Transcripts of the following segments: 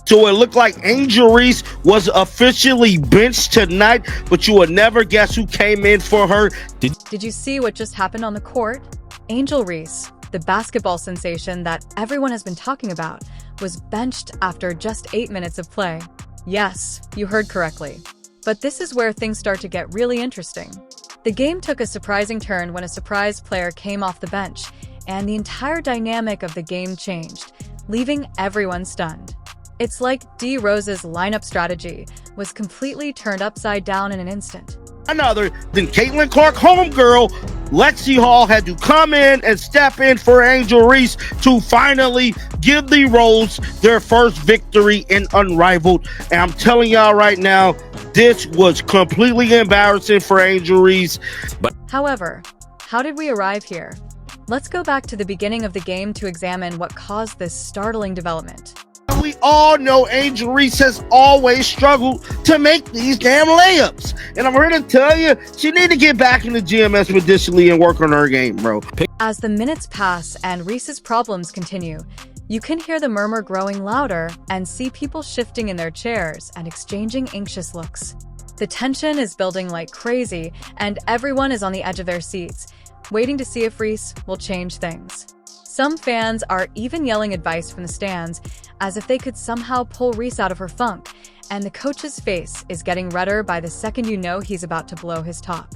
So it looked like Angel Reese was officially benched tonight, but you would never guess who came in for her. Did you see what just happened on the court? Angel Reese, the basketball sensation that everyone has been talking about, was benched after just 8 minutes of play. Yes, you heard correctly. But this is where things start to get really interesting. The game took a surprising turn when a surprise player came off the bench, and the entire dynamic of the game changed, leaving everyone stunned. It's like D. Rose's lineup strategy was completely turned upside down in an instant. None other than Caitlin Clark homegirl, Lexie Hull, had to come in and step in for Angel Reese to finally give the Rose their first victory in Unrivaled. And I'm telling y'all right now, this was completely embarrassing for Angel Reese. However, how did we arrive here? Let's go back to the beginning of the game to examine what caused this startling development. We all know Angel Reese has always struggled to make these damn layups. And I'm here to tell you, she need to get back in the gym expeditiously and work on her game, bro. As the minutes pass and Reese's problems continue, you can hear the murmur growing louder and see people shifting in their chairs and exchanging anxious looks. The tension is building like crazy, and everyone is on the edge of their seats, waiting to see if Reese will change things. Some fans are even yelling advice from the stands, as if they could somehow pull Reese out of her funk, and the coach's face is getting redder by the second you know he's about to blow his top.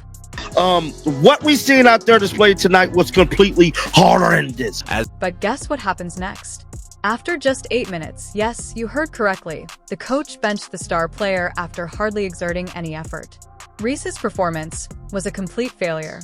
What we seen out there displayed tonight was completely horrendous. But guess what happens next? After just 8 minutes, yes, you heard correctly, the coach benched the star player after hardly exerting any effort. Reese's performance was a complete failure.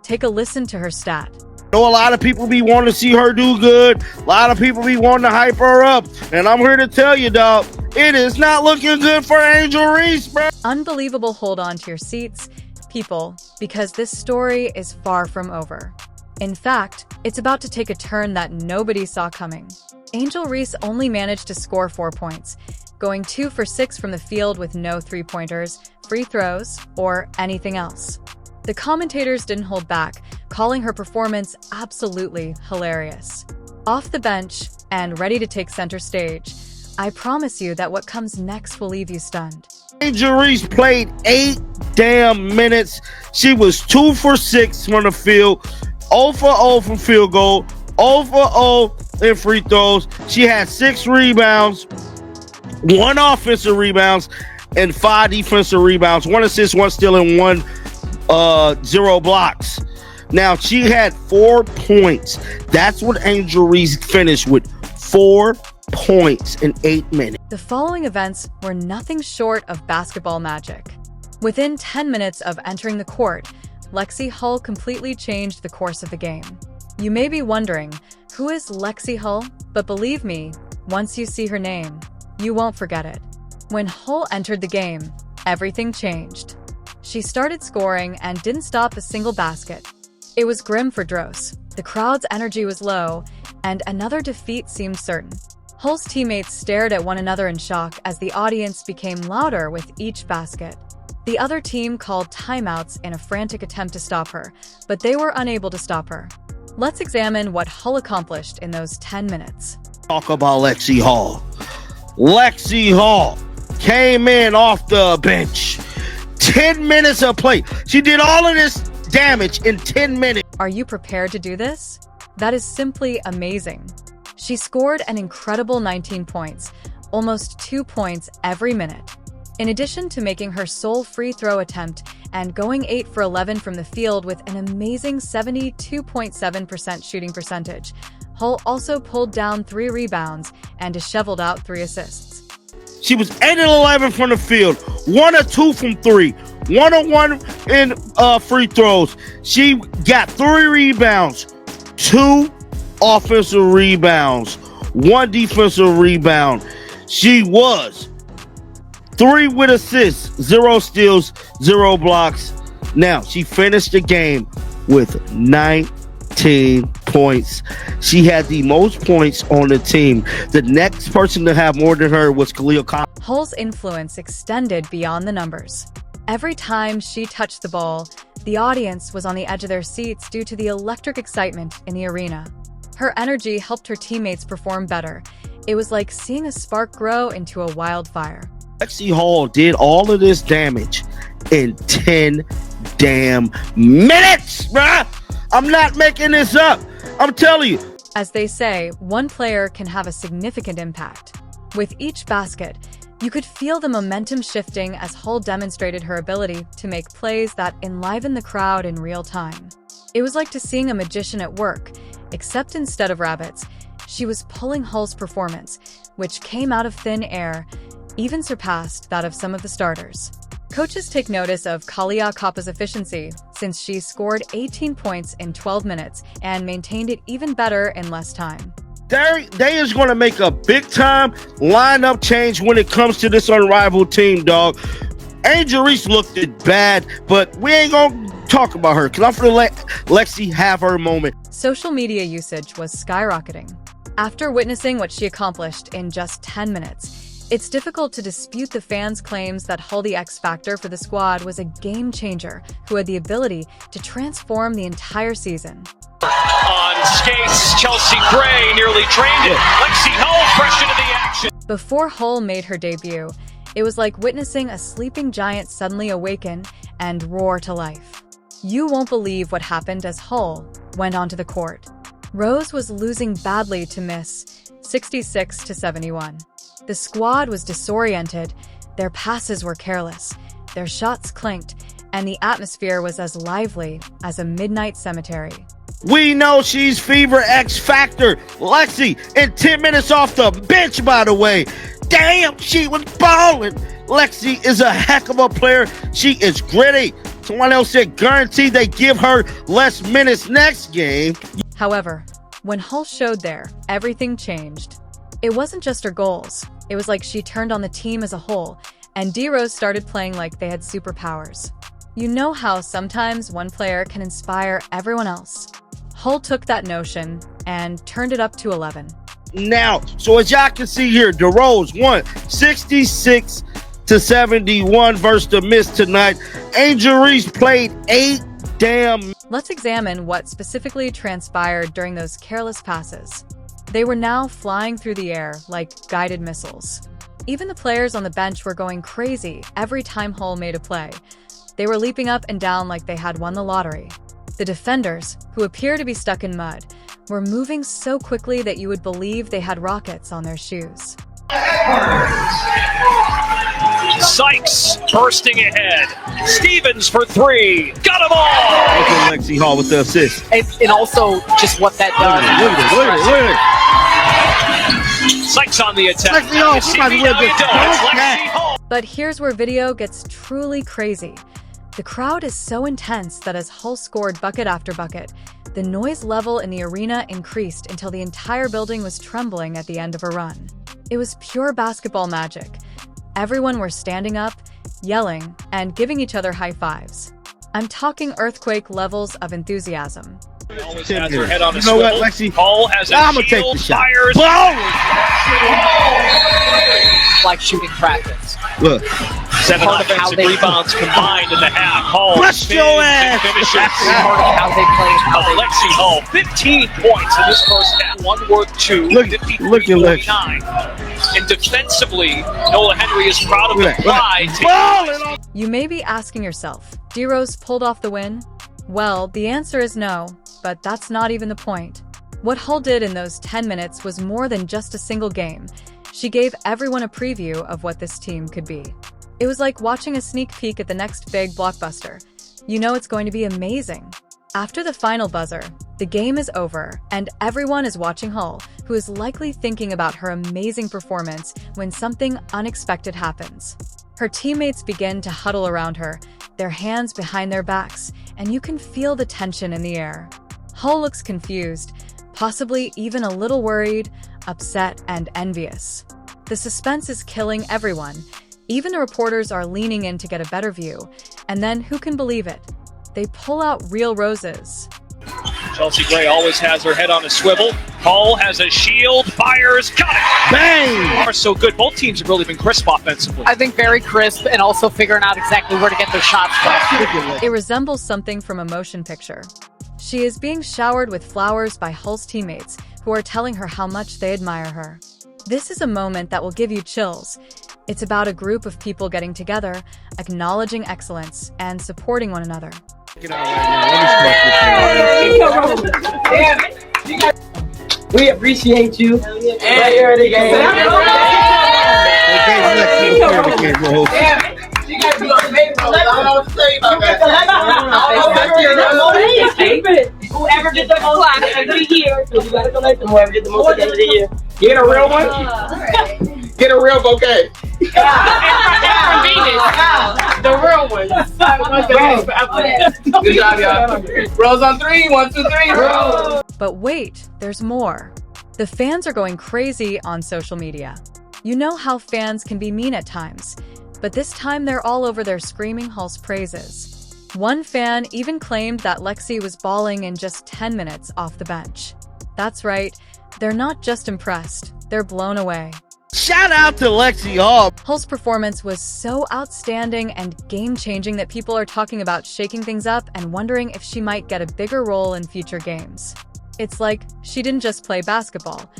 Take a listen to her stat. I know a lot of people be wanting to see her do good. A lot of people be wanting to hype her up. And I'm here to tell you, dog, it is not looking good for Angel Reese, bro. Unbelievable. Hold on to your seats, people, because this story is far from over. In fact, it's about to take a turn that nobody saw coming. Angel Reese only managed to score 4 points, going 2 for 6 from the field with no three-pointers, free throws, or anything else. The commentators didn't hold back, calling her performance absolutely hilarious. Off the bench and ready to take center stage, I promise you that what comes next will leave you stunned. Angel Reese played 8 damn minutes. She was 2 for 6 from the field, 0 for 0 from field goal, 0 for 0 in free throws. She had 6 rebounds, 1 offensive rebounds, and 5 defensive rebounds, 1 assist, 1 steal, and 1 0 blocks. Now she had 4 points. That's what Angel Reese finished with, 4 points in 8 minutes. The following events were nothing short of basketball magic. Within 10 minutes of entering the court, Lexie Hull completely changed the course of the game. You may be wondering, who is Lexie Hull? But believe me, once you see her name, you won't forget it. When Hull entered the game, everything changed. She started scoring and didn't stop a single basket. It was grim for Dross. The crowd's energy was low, and another defeat seemed certain. Hull's teammates stared at one another in shock as the audience became louder with each basket. The other team called timeouts in a frantic attempt to stop her, but they were unable to stop her. Let's examine what Hull accomplished in those 10 minutes. Talk about Lexie Hull. Lexie Hull came in off the bench. 10 minutes of play. She did all of this damage in 10 minutes. Are you prepared to do this? That is simply amazing. She scored an incredible 19 points, almost 2 points every minute. In addition to making her sole free throw attempt and going 8 for 11 from the field with an amazing 72.7% shooting percentage, Hull also pulled down 3 rebounds and disheveled out 3 assists. She was 8 and 11 from the field, 1 of 2 from 3, 1 of 1 in free throws. She got 3 rebounds, 2 offensive rebounds, 1 defensive rebound. She was 3 with assists, 0 steals, 0 blocks. Now, she finished the game with 19 points. She had the most points on the team. The next person to have more than her was Khalil Collins. Hull's influence extended beyond the numbers. Every time she touched the ball, the audience was on the edge of their seats due to the electric excitement in the arena. Her energy helped her teammates perform better, It was like seeing a spark grow into a wildfire. Lexie Hull did all of this damage in 10 damn minutes, bruh. I'm not making this up. I'm telling you. As they say, one player can have a significant impact. With each basket, you could feel the momentum shifting as Hull demonstrated her ability to make plays that enliven the crowd in real time. It was like seeing a magician at work, except instead of rabbits, she was pulling Hull's performance, which came out of thin air, even surpassed that of some of the starters. Coaches take notice of Kalia Kappa's efficiency, since she scored 18 points in 12 minutes and maintained it even better in less time. They is going to make a big-time lineup change when it comes to this Unrivaled team, dog. Angel Reese looked bad, but we ain't going to talk about her because I'm going to let Lexie have her moment. Social media usage was skyrocketing. After witnessing what she accomplished in just 10 minutes, it's difficult to dispute the fans' claims that Hull, the X Factor for the squad, was a game changer who had the ability to transform the entire season. On skates, Chelsea Gray nearly drained it. Lexie Hull fresh into the action. Before Hull made her debut, it was like witnessing a sleeping giant suddenly awaken and roar to life. You won't believe what happened as Hull went onto the court. Rose was losing badly to miss 66-71. The squad was disoriented, their passes were careless, their shots clinked, and the atmosphere was as lively as a midnight cemetery. We know she's Fever X Factor. Lexie in 10 minutes off the bench, by the way. Damn, she was balling. Lexie is a heck of a player. She is gritty. Someone else said guaranteed they give her less minutes next game. However, when Hull showed there, everything changed. It wasn't just her goals. It was like she turned on the team as a whole, and D-Rose started playing like they had superpowers. You know how sometimes one player can inspire everyone else. Hull took that notion and turned it up to 11. Now, so as y'all can see here, DeRose won 66-71 versus the Miss tonight. Angel Reese played 8 damn. Let's examine what specifically transpired during those careless passes. They were now flying through the air like guided missiles. Even the players on the bench were going crazy every time Hull made a play. They were leaping up and down like they had won the lottery. The defenders, who appear to be stuck in mud, were moving so quickly that you would believe they had rockets on their shoes. Sykes bursting ahead. Stevens for 3. Got them all! Okay, Lexie Hull with the assist. And also just what that does. Look at it. Sykes on the attack. Lexie Hull, You see me now, he does. Lexie Hull. But here's where video gets truly crazy. The crowd is so intense that as Hull scored bucket after bucket, the noise level in the arena increased until the entire building was trembling at the end of a run. It was pure basketball magic. Everyone were standing up, yelling, and giving each other high fives. I'm talking earthquake levels of enthusiasm. Always has her head on a You know what, swivel. Lexie? Hull has a I'm gonna take shield, the shot. fires. Like shooting practice. Look, 7 Part of how offensive they- rebounds combined in the half. Hull Bless big your ass. finishes. Part of how they play, how they Lexie Hull, 15 points in this first half. One worth 2. Look at 53-49. And defensively, Nola Henry is proud of the fly. balling. You may be asking yourself, D-Rose pulled off the win? Well, the answer is no, but that's not even the point. What Hull did in those 10 minutes was more than just a single game. She gave everyone a preview of what this team could be. It was like watching a sneak peek at the next big blockbuster. You know it's going to be amazing. After the final buzzer, the game is over, and everyone is watching Hull, who is likely thinking about her amazing performance when something unexpected happens. Her teammates begin to huddle around her, their hands behind their backs, and you can feel the tension in the air. Hull looks confused, possibly even a little worried, upset, and envious. The suspense is killing everyone. Even the reporters are leaning in to get a better view, and then who can believe it? They pull out real roses. Chelsea Gray always has her head on a swivel. Hull has a shield, fires, got it! Bang! Are so good. Both teams have really been crisp offensively. I think very crisp and also figuring out exactly where to get their shots from. It resembles something from a motion picture. She is being showered with flowers by Hull's teammates, who are telling her how much they admire her. This is a moment that will give you chills. It's about a group of people getting together, acknowledging excellence, and supporting one another. Get out right now. Let me spark this. We appreciate you. Right here at the game. Whoever gets the most at the end of the year, you gotta collect them. Whoever gets the most at the end of the year. Get a real one. Get a real bouquet. The real one. Good job, y'all. Rose on 3. 1, 2, 3. Rose. But wait, there's more. The fans are going crazy on social media. You know how fans can be mean at times, but this time they're all over their screaming Hull's praises. One fan even claimed that Lexie was balling in just 10 minutes off the bench. That's right, they're not just impressed, they're blown away. Shout out to Lexie Hull. Hull's performance was so outstanding and game-changing that people are talking about shaking things up and wondering if she might get a bigger role in future games. It's like she didn't just play basketball,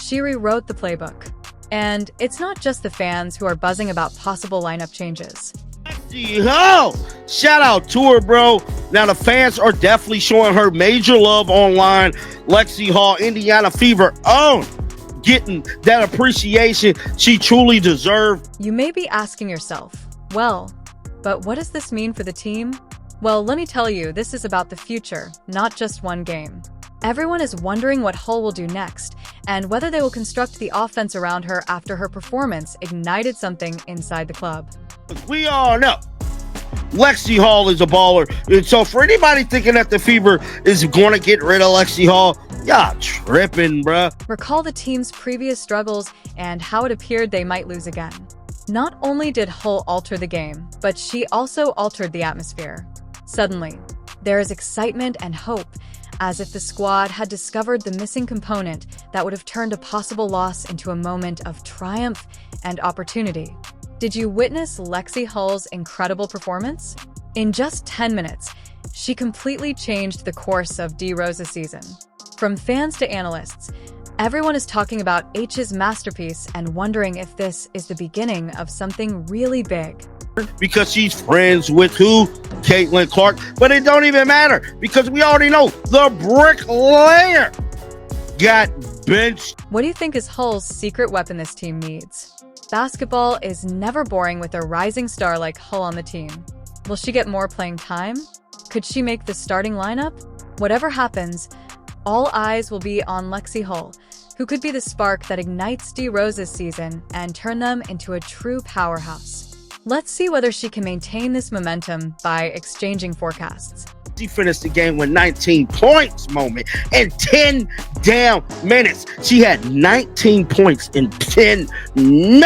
she rewrote the playbook. And it's not just the fans who are buzzing about possible lineup changes. Lexie Hull, shout out to her, bro. Now the fans are definitely showing her major love online. Lexie Hull, Indiana Fever own, getting that appreciation she truly deserved. You may be asking yourself, well, but what does this mean for the team? Well, let me tell you, this is about the future, not just one game. Everyone is wondering what Hull will do next, and whether they will construct the offense around her after her performance ignited something inside the club. We all know Lexie Hull is a baller. And so for anybody thinking that the Fever is going to get rid of Lexie Hull, y'all tripping, bruh. Recall the team's previous struggles and how it appeared they might lose again. Not only did Hull alter the game, but she also altered the atmosphere. Suddenly, there is excitement and hope, as if the squad had discovered the missing component that would have turned a possible loss into a moment of triumph and opportunity. Did you witness Lexie Hull's incredible performance? In just 10 minutes, she completely changed the course of D Rose's season. From fans to analysts, everyone is talking about H's masterpiece and wondering if this is the beginning of something really big. Because she's friends with who? Caitlin Clark. But it don't even matter because we already know the bricklayer got benched. What do you think is Hull's secret weapon this team needs? Basketball is never boring with a rising star like Hull on the team. Will she get more playing time? Could she make the starting lineup? Whatever happens, all eyes will be on Lexie Hull, who could be the spark that ignites D Rose's season and turn them into a true powerhouse. Let's see whether she can maintain this momentum by exchanging forecasts. She finished the game with 19 points moment in 10 damn minutes. She had 19 points in 10 minutes.